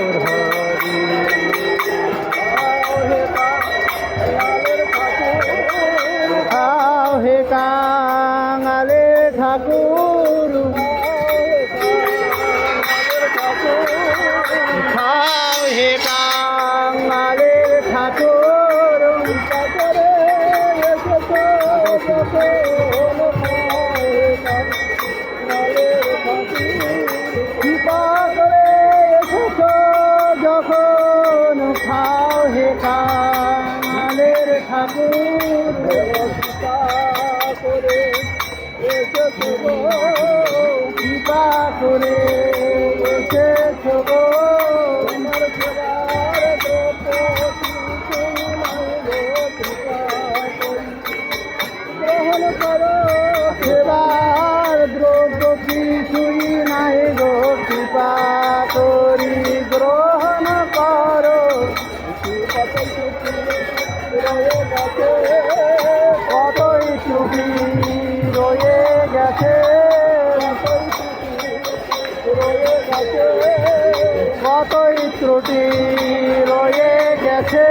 গৌর হরি। খাও হে কাঙালে ঠাকুর, খাও হে কাঙালে ঠাকুর, কৃপা করে এসেছো যখন, খাও হে কাঙালের ঠাকুর, কৃপা করে এসেছো গো। গ্রহণ করো সেবার দ্রব্য কিছুই নাই গো, কৃপা করি গ্রহণ করো। কতই ত্রুটি রয়ে গেছে, কতই ত্রুটি রয়ে গেছে,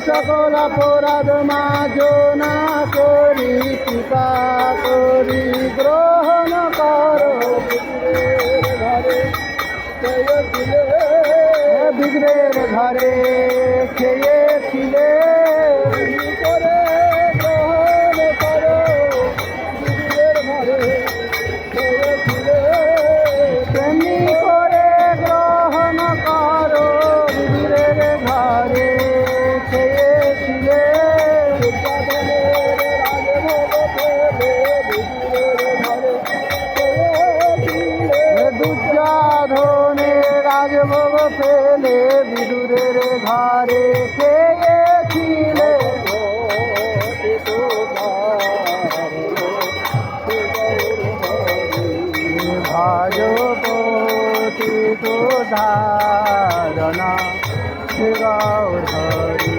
সকল অপরাধ মার্জনা করি, কৃপা করি গ্রহণ করো। বিগ্রের ঘরে খেয়েছিলে, করে গ্রহণ করো। বিগ্রের ঘরে খেয়েছিলে, তেমনি করে গ্রহণ করো। বিগ্রের ঘরে খেয়েছিলে, দুর্যোধনের রাজভোগ ফেলে বিদুরের ঘরে খেয়েছিলে। ভজপতি তো ধারণা গৌর হরি।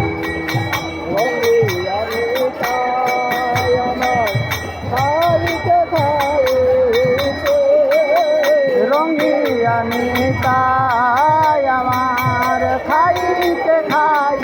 রঙ্গিয়ানি তাই আমার খাইতে খাই